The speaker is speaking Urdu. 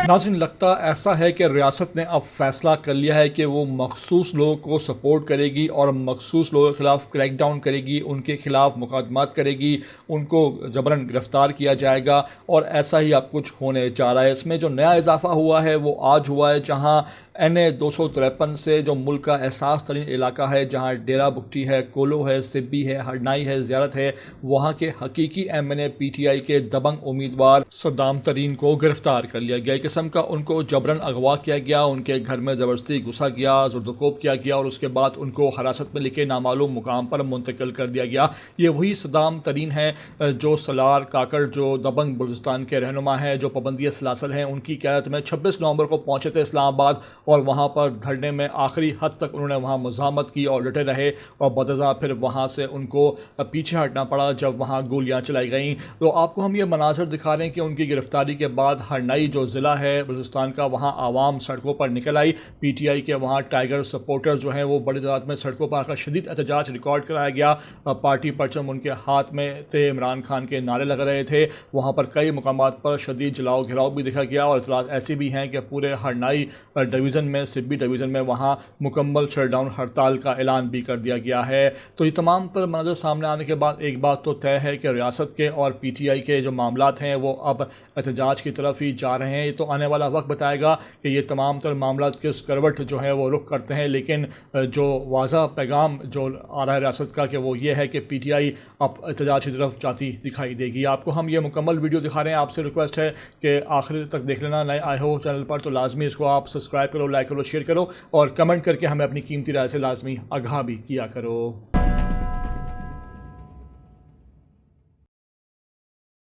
ناظرین، لگتا ایسا ہے کہ ریاست نے اب فیصلہ کر لیا ہے کہ وہ مخصوص لوگوں کو سپورٹ کرے گی اور مخصوص لوگوں کے خلاف کریک ڈاؤن کرے گی، ان کے خلاف مقدمات کرے گی، ان کو جبراً گرفتار کیا جائے گا، اور ایسا ہی اب کچھ ہونے جا رہا ہے۔ اس میں جو نیا اضافہ ہوا ہے وہ آج ہوا ہے، جہاں NA 253 سے جو ملک کا احساس ترین علاقہ ہے، جہاں ڈیرہ بگٹی ہے، کولو ہے، سبی ہے، ہرنائی ہے، زیارت ہے، وہاں کے حقیقی MNA PTI کے دبنگ امیدوار صدام ترین کو گرفتار کر لیا گیا۔ ایک قسم کا ان کو جبراً اغوا کیا گیا، ان کے گھر میں زبردستی گھسا گیا، زردوکوب کیا گیا، اور اس کے بعد ان کو حراست میں لکھے نامعلوم مقام پر منتقل کر دیا گیا۔ یہ وہی صدام ترین ہے جو سالار کاکڑ، جو دبنگ بلوچستان کے رہنما ہیں، جو پابندی سلاسل ہیں، ان کی قیادت میں 26 نومبر کو پہنچے تھے اسلام آباد، اور وہاں پر دھرنے میں آخری حد تک انہوں نے وہاں مزاحمت کی اور ڈٹے رہے، اور بعدازاں پھر وہاں سے ان کو پیچھے ہٹنا پڑا جب وہاں گولیاں چلائی گئیں۔ تو آپ کو ہم یہ مناظر دکھا رہے ہیں کہ ان کی گرفتاری کے بعد ہرنائی جو ضلع ہے بلوچستان کا، وہاں عوام سڑکوں پر نکل آئی۔ PTI کے وہاں ٹائیگر سپورٹر جو ہیں وہ بڑی تعداد میں سڑکوں پر آ کر شدید احتجاج ریکارڈ کرایا گیا، پارٹی پرچم ان کے ہاتھ میں تھے، عمران خان کے نعرے لگ رہے تھے، وہاں پر کئی مقامات پر شدید جلاؤ گھراؤ بھی دیکھا گیا، اور اطلاعات ایسی بھی ہیں کہ پورے ہرنائی ڈویژن میں، سبی ڈویژن میں وہاں مکمل شٹ ڈاؤن ہڑتال کا اعلان بھی کر دیا گیا ہے۔ تو یہ تمام تر مناظر سامنے آنے کے بعد ایک بات تو طے ہے کہ ریاست کے اور PTI کے جو معاملات ہیں وہ اب احتجاج کی طرف ہی جا رہے ہیں۔ یہ تو آنے والا وقت بتائے گا کہ یہ تمام تر معاملات کس کروٹ جو ہے وہ رخ کرتے ہیں، لیکن جو واضح پیغام جو آ رہا ہے ریاست کا کہ وہ یہ ہے کہ PTI اب احتجاج کی طرف جاتی دکھائی دے گی۔ آپ کو ہم یہ مکمل ویڈیو دکھا رہے ہیں، آپ سے ریکویسٹ ہے کہ آخر تک دیکھ لینا، نئے آئے ہو چینل پر تو لازمی اس کو آپ سبسکرائب کرو، لائک کرو، شیئر کرو، اور کمنٹ کر کے ہمیں اپنی قیمتی رائے سے لازمی آگاہ بھی کیا کرو۔